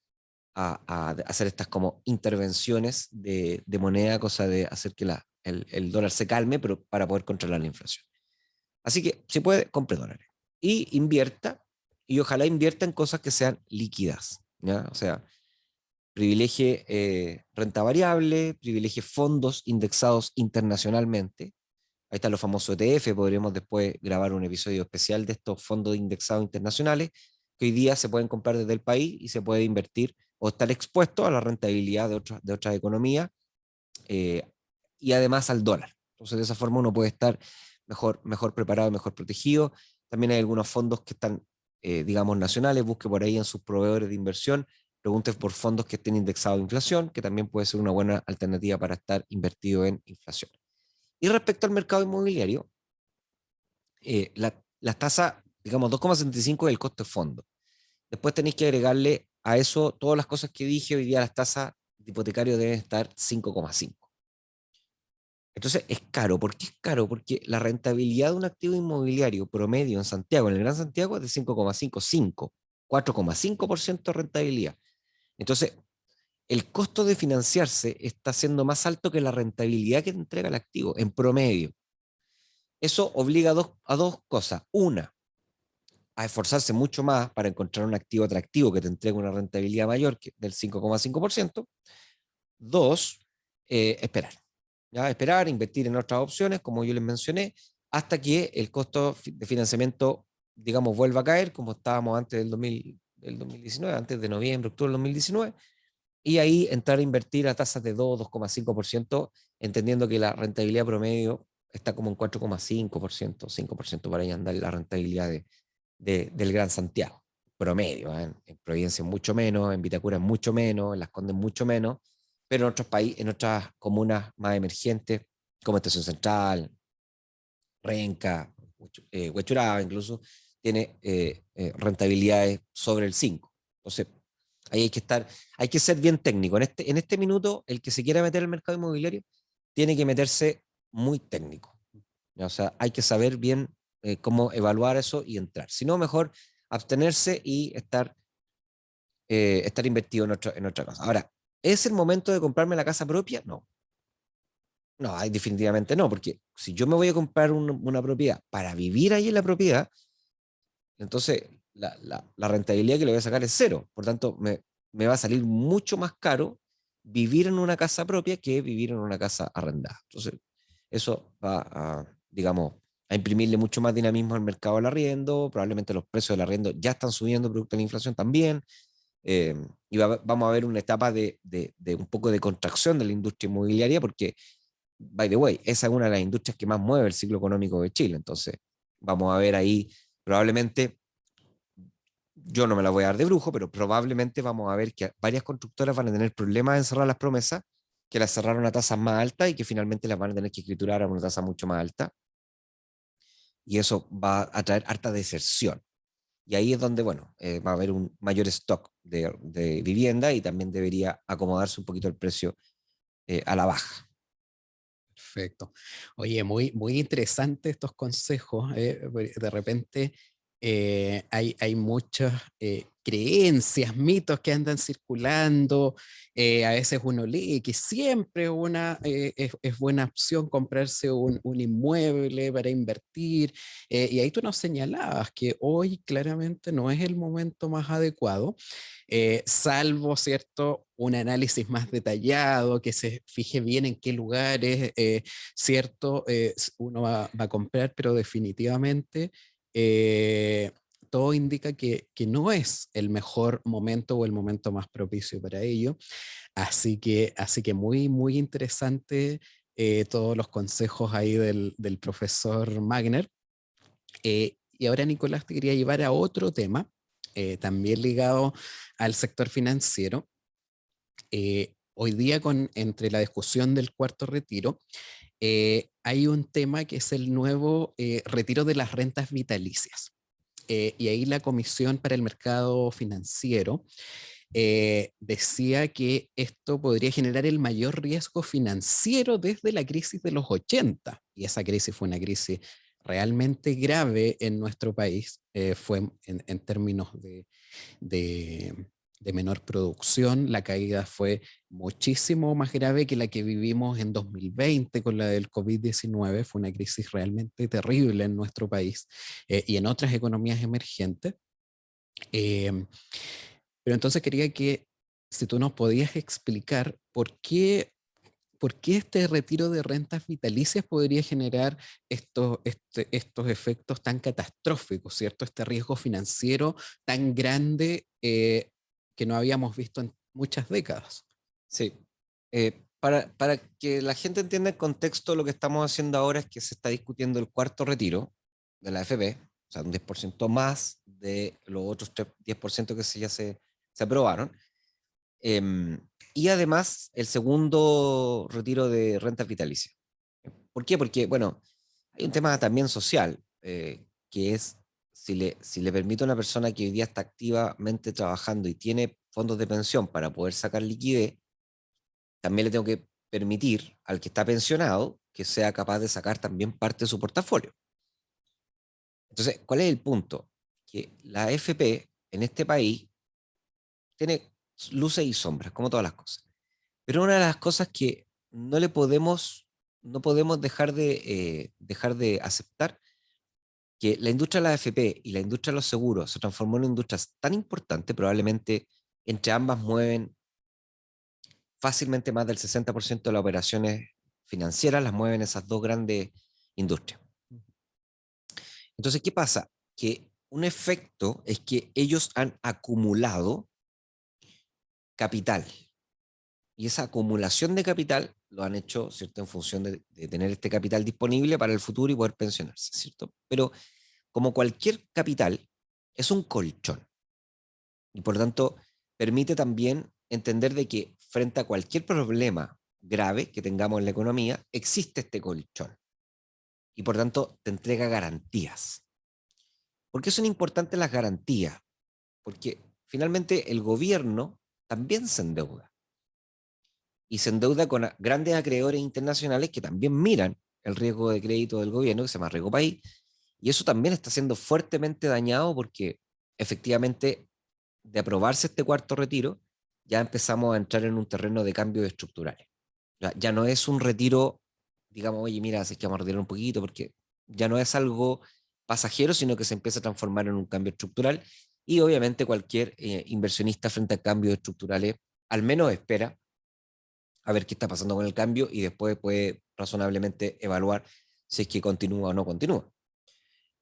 hacer estas como intervenciones de moneda, cosa de hacer que el dólar se calme, pero para poder controlar la inflación. Así que si puede, compre dólares y invierta y ojalá invierta en cosas que sean líquidas, ¿ya? O sea, privilegie renta variable, privilegie fondos indexados internacionalmente. Ahí están los famosos ETF, podríamos después grabar un episodio especial de estos fondos indexados internacionales que hoy día se pueden comprar desde el país y se puede invertir o estar expuesto a la rentabilidad de otras economías eh, y además al dólar. Entonces de esa forma uno puede estar mejor preparado, mejor protegido. También hay algunos fondos que están, digamos, nacionales, busque por ahí en sus proveedores de inversión, pregunte por fondos que estén indexados a inflación, que también puede ser una buena alternativa para estar invertido en inflación. Y respecto al mercado inmobiliario, las tasas, digamos, 2,75 es el costo de fondo. Después tenéis que agregarle a eso todas las cosas que dije, hoy día las tasas de hipotecario deben estar 5,5. Entonces es caro. ¿Por qué es caro? Porque la rentabilidad de un activo inmobiliario promedio en Santiago, en el Gran Santiago, es de 5,55, 4,5% de rentabilidad. Entonces, el costo de financiarse está siendo más alto que la rentabilidad que te entrega el activo en promedio. Eso obliga a dos cosas. Una, a esforzarse mucho más para encontrar un activo atractivo que te entregue una rentabilidad mayor que del 5,5%. Dos, esperar. ¿Ya? Esperar, invertir en otras opciones, como yo les mencioné, hasta que el costo de financiamiento, digamos, vuelva a caer, como estábamos antes del 2019, antes de noviembre, octubre del 2019, y ahí entrar a invertir a tasas de 2,5%, entendiendo que la rentabilidad promedio está como en 4,5%, 5% por ahí anda la rentabilidad del Gran Santiago, promedio. En Providencia mucho menos, en Vitacura mucho menos, en Las Condes mucho menos, pero en otros países, en otras comunas más emergentes, como Estación Central, Renca, Huechuraba incluso, tiene rentabilidades sobre el 5. Entonces, ahí hay que ser bien técnico. En este minuto, el que se quiera meter al mercado inmobiliario tiene que meterse muy técnico. O sea, hay que saber bien cómo evaluar eso y entrar. Si no, mejor abstenerse y estar invertido en otra cosa. Ahora, ¿es el momento de comprarme la casa propia? No. No, definitivamente no, porque si yo me voy a comprar una propiedad para vivir ahí en la propiedad, entonces la rentabilidad que le voy a sacar es cero. Por tanto, me va a salir mucho más caro vivir en una casa propia que vivir en una casa arrendada. Entonces, eso va a, digamos, a imprimirle mucho más dinamismo al mercado del arriendo. Probablemente los precios del arriendo ya están subiendo producto de la inflación también. Y vamos a ver una etapa de un poco de contracción de la industria inmobiliaria porque, by the way, esa es una de las industrias que más mueve el ciclo económico de Chile. Entonces, vamos a ver ahí probablemente, yo no me la voy a dar de brujo, pero probablemente vamos a ver que varias constructoras van a tener problemas en cerrar las promesas, que las cerraron a tasas más altas y que finalmente las van a tener que escriturar a una tasa mucho más alta. Y eso va a traer harta deserción. Y ahí es donde, bueno, va a haber un mayor stock de vivienda y también debería acomodarse un poquito el precio a la baja. Perfecto. Oye, muy, muy interesante estos consejos. De repente Hay muchas creencias, mitos que andan circulando. A veces uno lee que siempre es buena opción comprarse un inmueble para invertir. Y ahí tú nos señalabas que hoy claramente no es el momento más adecuado, salvo, ¿cierto? Un análisis más detallado, que se fije bien en qué lugares, ¿cierto? Uno va a comprar, pero definitivamente eh, todo indica que no es el mejor momento o el momento más propicio para ello. Así que muy, muy interesante todos los consejos ahí del profesor Magner. Y ahora, Nicolás, te quería llevar a otro tema, también ligado al sector financiero. Hoy día, entre la discusión del cuarto retiro, hay un tema que es el nuevo retiro de las rentas vitalicias. Y ahí la Comisión para el Mercado Financiero decía que esto podría generar el mayor riesgo financiero desde la crisis de los 80. Y esa crisis fue una crisis realmente grave en nuestro país, fue en términos de, de menor producción. La caída fue muchísimo más grave que la que vivimos en 2020 con la del COVID-19. Fue una crisis realmente terrible en nuestro país y en otras economías emergentes. Eh, pero entonces quería que si tú nos podías explicar por qué este retiro de rentas vitalicias podría generar estos efectos tan catastróficos, ¿cierto? Este riesgo financiero tan grande que no habíamos visto en muchas décadas. Sí. Para que la gente entienda el contexto, lo que estamos haciendo ahora es que se está discutiendo el cuarto retiro de la AFP, o sea, un 10% más de los otros 10% que se aprobaron. Em, y además el segundo retiro de renta vitalicia. ¿Por qué? Porque, bueno, hay un tema también social, que es si le permite a una persona que hoy día está activamente trabajando y tiene fondos de pensión para poder sacar liquidez, también le tengo que permitir al que está pensionado que sea capaz de sacar también parte de su portafolio. Entonces, ¿cuál es el punto? Que la AFP en este país tiene luces y sombras, como todas las cosas. Pero una de las cosas que no podemos dejar de aceptar, que la industria de la AFP y la industria de los seguros se transformó en industrias tan importantes, probablemente entre ambas mueven fácilmente más del 60% de las operaciones financieras, las mueven esas dos grandes industrias. Entonces, ¿qué pasa? Que un efecto es que ellos han acumulado capital. Y esa acumulación de capital lo han hecho, ¿cierto?, en función de tener este capital disponible para el futuro y poder pensionarse, ¿cierto? Pero como cualquier capital, es un colchón. Y por lo tanto, permite también entender de que frente a cualquier problema grave que tengamos en la economía, existe este colchón. Y por tanto, te entrega garantías. ¿Por qué son importantes las garantías? Porque finalmente el gobierno también se endeuda. Y se endeuda con grandes acreedores internacionales que también miran el riesgo de crédito del gobierno, que se llama riesgo país, y eso también está siendo fuertemente dañado porque efectivamente de aprobarse este cuarto retiro, ya empezamos a entrar en un terreno de cambios estructurales. Ya no es un retiro, digamos, oye, mira, así que vamos a retirar un poquito, porque ya no es algo pasajero, sino que se empieza a transformar en un cambio estructural y obviamente cualquier inversionista frente a cambios estructurales al menos espera a ver qué está pasando con el cambio y después puede razonablemente evaluar si es que continúa o no continúa.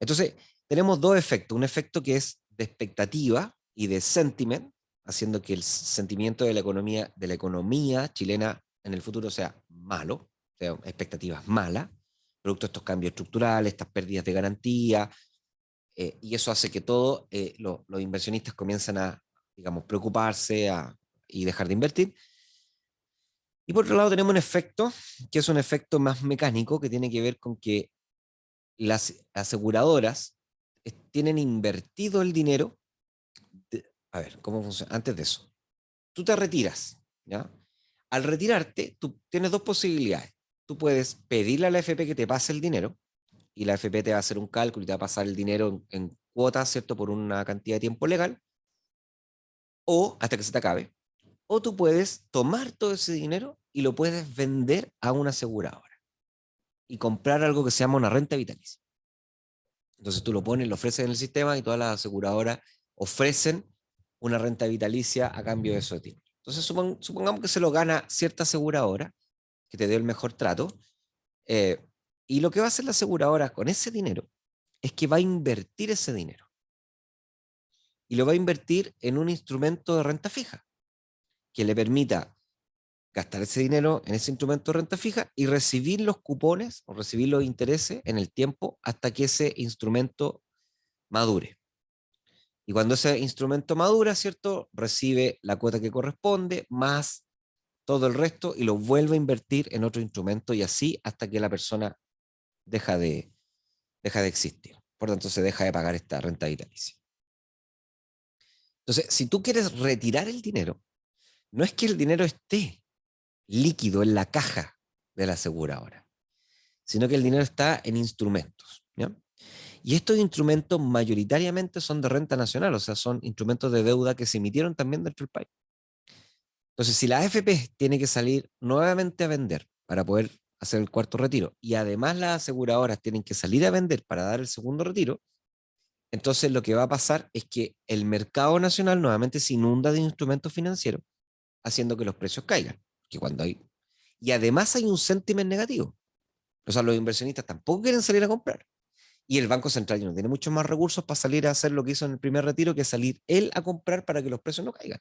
Entonces, tenemos dos efectos. Un efecto que es de expectativa y de sentiment, haciendo que el sentimiento de la economía chilena en el futuro sea malo, o sea, expectativas malas, producto de estos cambios estructurales, estas pérdidas de garantía, y eso hace que todos los inversionistas comiencen a, digamos, preocuparse y dejar de invertir. Y por otro lado tenemos un efecto, que es un efecto más mecánico, que tiene que ver con que las aseguradoras tienen invertido el dinero. A ver, ¿cómo funciona? Antes de eso, tú te retiras, ¿ya? Al retirarte, tú tienes dos posibilidades. Tú puedes pedirle a la AFP que te pase el dinero y la AFP te va a hacer un cálculo y te va a pasar el dinero en cuotas, ¿cierto? Por una cantidad de tiempo legal, o hasta que se te acabe. O tú puedes tomar todo ese dinero y lo puedes vender a una aseguradora y comprar algo que se llama una renta vitalicia. Entonces tú lo pones, lo ofreces en el sistema y todas las aseguradoras ofrecen una renta vitalicia a cambio de eso de ti. Entonces supongamos que se lo gana cierta aseguradora que te dé el mejor trato, eh, y lo que va a hacer la aseguradora con ese dinero es que va a invertir ese dinero y lo va a invertir en un instrumento de renta fija que le permita gastar ese dinero en ese instrumento de renta fija y recibir los cupones o recibir los intereses en el tiempo hasta que ese instrumento madure. Y cuando ese instrumento madura, ¿cierto? Recibe la cuota que corresponde más todo el resto y lo vuelve a invertir en otro instrumento y así hasta que la persona deja de, deja de existir. Por lo tanto, se deja de pagar esta renta vitalicia. Entonces, si tú quieres retirar el dinero, no es que el dinero esté líquido en la caja de la aseguradora, sino que el dinero está en instrumentos, ¿ya? Y estos instrumentos mayoritariamente son de renta nacional, o sea, son instrumentos de deuda que se emitieron también dentro del país. Entonces, si la AFP tiene que salir nuevamente a vender para poder hacer el cuarto retiro, y además las aseguradoras tienen que salir a vender para dar el segundo retiro, entonces lo que va a pasar es que el mercado nacional nuevamente se inunda de instrumentos financieros, haciendo que los precios caigan. Que cuando hay... Y además hay un sentiment negativo. O sea, los inversionistas tampoco quieren salir a comprar. Y el Banco Central no tiene muchos más recursos para salir a hacer lo que hizo en el primer retiro, que salir él a comprar para que los precios no caigan.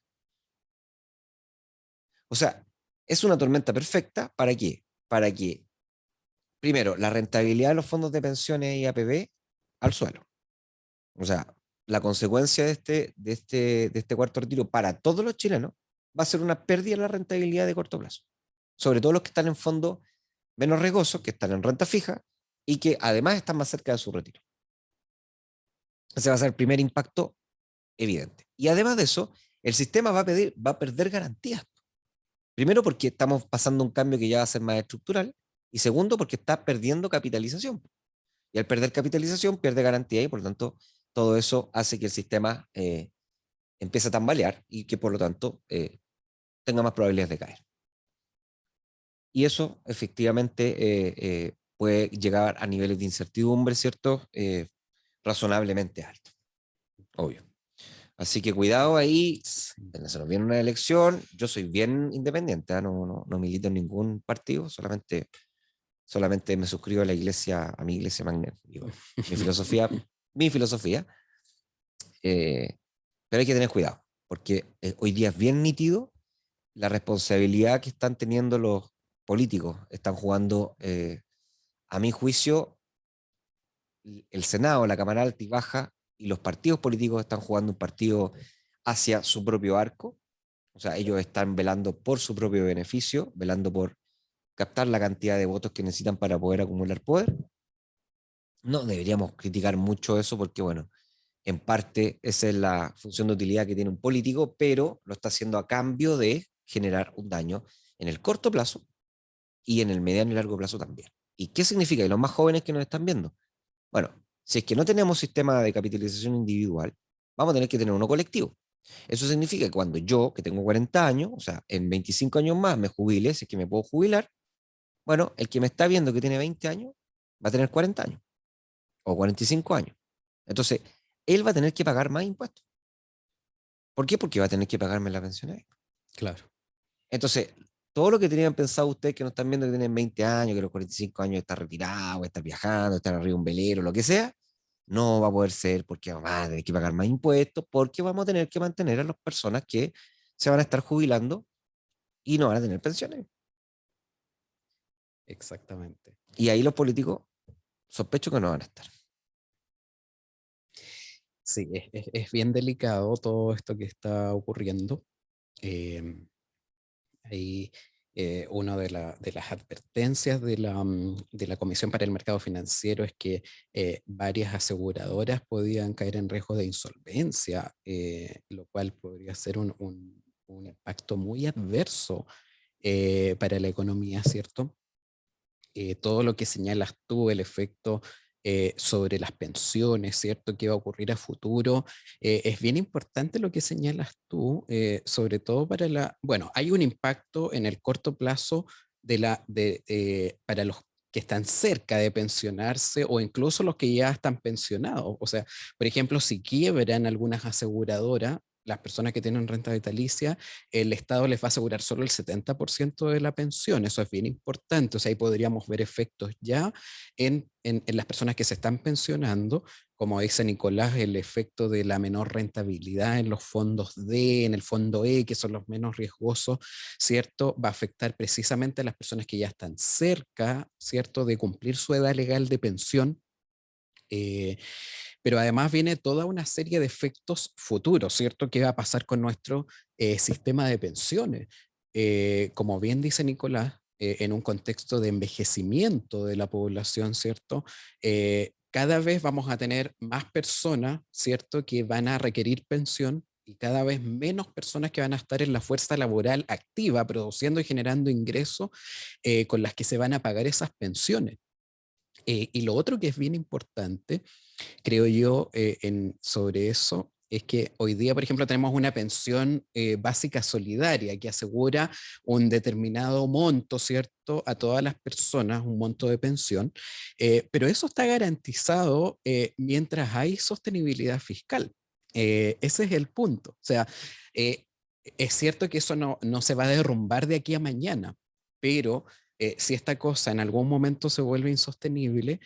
O sea, es una tormenta perfecta. ¿Para qué? Para que, primero, la rentabilidad de los fondos de pensiones y APB al suelo. O sea, la consecuencia de este cuarto retiro para todos los chilenos va a ser una pérdida en la rentabilidad de corto plazo. Sobre todo los que están en fondos menos riesgosos, que están en renta fija y que además están más cerca de su retiro. Ese va a ser el primer impacto evidente. Y además de eso, el sistema va a perder garantías. Primero porque estamos pasando un cambio que ya va a ser más estructural y segundo porque está perdiendo capitalización. Y al perder capitalización pierde garantía y por lo tanto todo eso hace que el sistema empiece a tambalear y que por lo tanto tenga más probabilidades de caer. Y eso efectivamente puede llegar a niveles de incertidumbre, ¿cierto? Razonablemente altos, obvio. Así que cuidado ahí, se nos viene una elección, yo soy bien independiente, ¿eh? No milito en ningún partido, solamente me suscribo a la iglesia, a mi iglesia magna, digo, mi filosofía, pero hay que tener cuidado, porque hoy día es bien nítido la responsabilidad que están teniendo los políticos, están jugando, a mi juicio, el Senado, la Cámara Alta y Baja, y los partidos políticos están jugando un partido hacia su propio arco, o sea, ellos están velando por su propio beneficio, velando por captar la cantidad de votos que necesitan para poder acumular poder. No deberíamos criticar mucho eso porque, bueno, en parte esa es la función de utilidad que tiene un político, pero lo está haciendo a cambio de generar un daño en el corto plazo y en el mediano y largo plazo también. ¿Y qué significa? Y los más jóvenes que nos están viendo. Bueno, si es que no tenemos sistema de capitalización individual, vamos a tener que tener uno colectivo. Eso significa que cuando yo, que tengo 40 años, o sea, en 25 años más me jubile, si es que me puedo jubilar, bueno, el que me está viendo que tiene 20 años va a tener 40 años o 45 años. Entonces, él va a tener que pagar más impuestos. ¿Por qué? Porque va a tener que pagarme la pensión. Claro. Entonces, todo lo que tenían pensado ustedes que no están viendo que tienen 20 años, que a los 45 años está retirado, está viajando, está arriba de un velero, lo que sea, no va a poder ser porque vamos a tener que pagar más impuestos, porque vamos a tener que mantener a las personas que se van a estar jubilando y no van a tener pensiones. Exactamente. Y ahí los políticos sospecho que no van a estar. Sí, es bien delicado todo esto que está ocurriendo. Ahí una de las advertencias de la Comisión para el Mercado Financiero es que varias aseguradoras podían caer en riesgo de insolvencia, lo cual podría ser un impacto muy adverso para la economía, ¿cierto? Todo lo que señalas tú, el efecto sobre las pensiones, ¿cierto? ¿Qué va a ocurrir a futuro? Es bien importante lo que señalas tú, sobre todo para bueno, hay un impacto en el corto plazo para los que están cerca de pensionarse o incluso los que ya están pensionados. O sea, por ejemplo, si quiebran algunas aseguradoras, las personas que tienen renta vitalicia, el Estado les va a asegurar solo el 70% de la pensión. Eso es bien importante. O sea, ahí podríamos ver efectos ya en las personas que se están pensionando, como dice Nicolás, el efecto de la menor rentabilidad en los fondos D, en el fondo E, que son los menos riesgosos, ¿cierto? Va a afectar precisamente a las personas que ya están cerca, ¿cierto?, de cumplir su edad legal de pensión. Pero además viene toda una serie de efectos futuros, ¿cierto? ¿Qué va a pasar con nuestro sistema de pensiones? Como bien dice Nicolás, en un contexto de envejecimiento de la población, ¿cierto? Cada vez vamos a tener más personas, ¿cierto?, que van a requerir pensión y cada vez menos personas que van a estar en la fuerza laboral activa, produciendo y generando ingresos con las que se van a pagar esas pensiones. Y lo otro que es bien importante, creo yo, sobre eso, es que hoy día, por ejemplo, tenemos una pensión básica solidaria que asegura un determinado monto, ¿cierto?, a todas las personas, un monto de pensión, pero eso está garantizado mientras hay sostenibilidad fiscal. Ese es el punto. O sea, eh, es cierto que eso no se va a derrumbar de aquí a mañana, pero si esta cosa en algún momento se vuelve insostenible,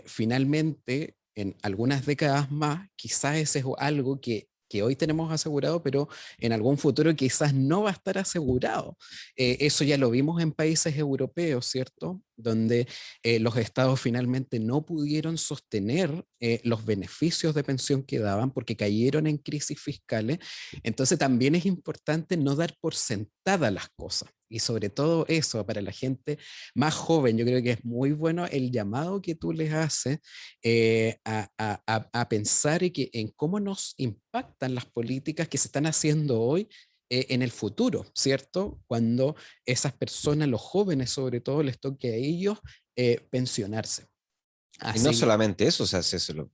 finalmente, en algunas décadas más, quizás ese es algo que hoy tenemos asegurado, pero en algún futuro quizás no va a estar asegurado. Eso ya lo vimos en países europeos, ¿cierto? Donde los estados finalmente no pudieron sostener los beneficios de pensión que daban porque cayeron en crisis fiscales. Entonces también es importante no dar por sentada las cosas. Y sobre todo eso, para la gente más joven, yo creo que es muy bueno el llamado que tú les haces a pensar en cómo nos impactan las políticas que se están haciendo hoy en el futuro, ¿cierto? Cuando esas personas, los jóvenes sobre todo, les toque a ellos pensionarse. Y no Así, solamente eso, o sea, el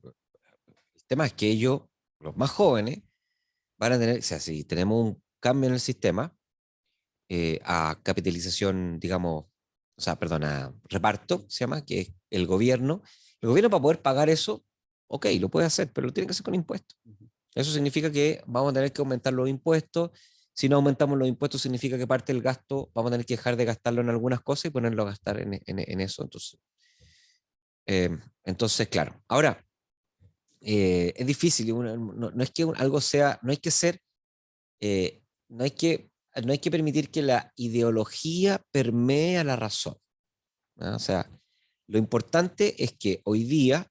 tema es que ellos, los más jóvenes, van a tener, o sea, si tenemos un cambio en el sistema, a capitalización, digamos, o sea, perdón, a reparto, se llama, que es el gobierno para poder pagar eso, ok, lo puede hacer, pero lo tiene que hacer con impuestos. Eso significa que vamos a tener que aumentar los impuestos. Si no aumentamos los impuestos, significa que parte del gasto vamos a tener que dejar de gastarlo en algunas cosas y ponerlo a gastar en eso. Eh, entonces, claro. Ahora, es difícil. No es que algo sea, no hay que ser, eh, no hay que, no hay que permitir que la ideología permee a la razón, ¿no? O sea, lo importante es que hoy día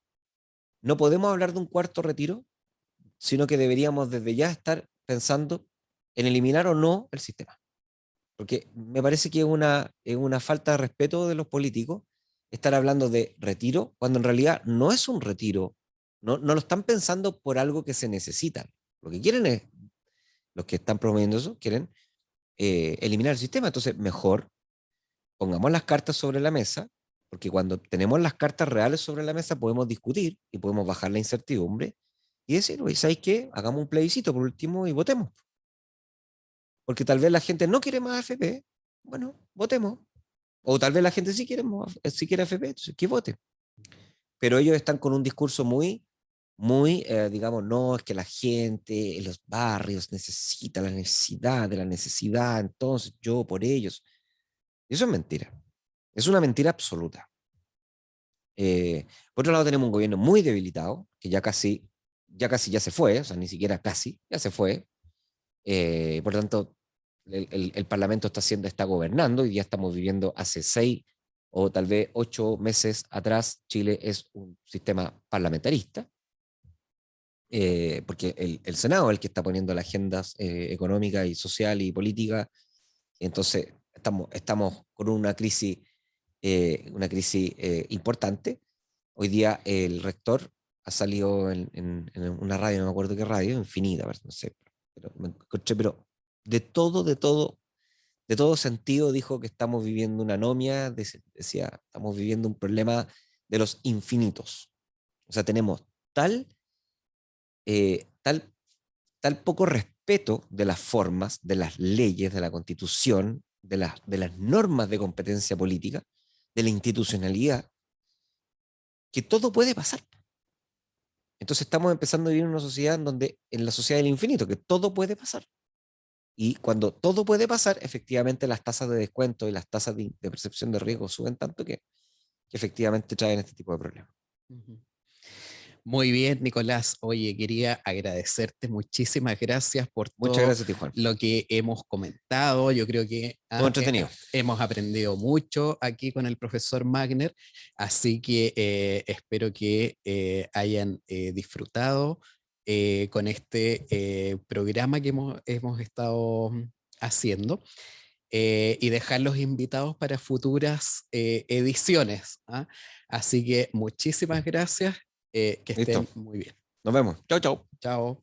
no podemos hablar de un cuarto retiro, sino que deberíamos desde ya estar pensando en eliminar o no el sistema. Porque me parece que es una falta de respeto de los políticos estar hablando de retiro cuando en realidad no es un retiro. No lo están pensando por algo que se necesitan. Lo que quieren es, los que están promoviendo eso, quieren eliminar el sistema. Entonces, mejor pongamos las cartas sobre la mesa, porque cuando tenemos las cartas reales sobre la mesa podemos discutir y podemos bajar la incertidumbre y decir, oye, ¿sabes qué? Hagamos un plebiscito por último y votemos. Porque tal vez la gente no quiere más AFP, bueno, votemos. O tal vez la gente sí quiere AFP, entonces que vote. Pero ellos están con un discurso muy, digamos, no, es que la gente en los barrios necesita la necesidad de la necesidad, entonces yo por ellos. Y eso es mentira. Es una mentira absoluta. Por otro lado, tenemos un gobierno muy debilitado, que ya se fue, o sea, ni siquiera casi, ya se fue. Por lo tanto, el Parlamento está gobernando y ya estamos viviendo hace 6 o tal vez 8 meses atrás, Chile es un sistema parlamentarista, porque el Senado es el que está poniendo las agendas económica y social y política. Entonces, estamos con una crisis importante. Hoy día el rector ha salido en una radio, no me acuerdo qué radio, Infinita, no sé, pero me encontré, pero de todo sentido dijo que estamos viviendo una anomia, decía, estamos viviendo un problema de los infinitos. O sea, tenemos tal, tal, tal poco respeto de las formas, de las leyes, de la Constitución, de las normas de competencia política, de la institucionalidad, que todo puede pasar. Entonces estamos empezando a vivir en una sociedad en donde, en la sociedad del infinito, que todo puede pasar. Y cuando todo puede pasar, efectivamente las tasas de descuento y las tasas de percepción de riesgo suben tanto que efectivamente traen este tipo de problemas. Ujú. Muy bien, Nicolás. Oye, quería agradecerte. Muchísimas gracias por Muchas todo gracias, Tijuana. lo que hemos comentado. Yo creo que Todo entretenido. hemos aprendido mucho aquí con el profesor Magner, así que espero que hayan disfrutado con este programa que hemos estado haciendo y dejarlos invitados para futuras ediciones. ¿Ah? Así que muchísimas gracias, que Listo. estén muy bien. Nos vemos. Chau, chau. Chao.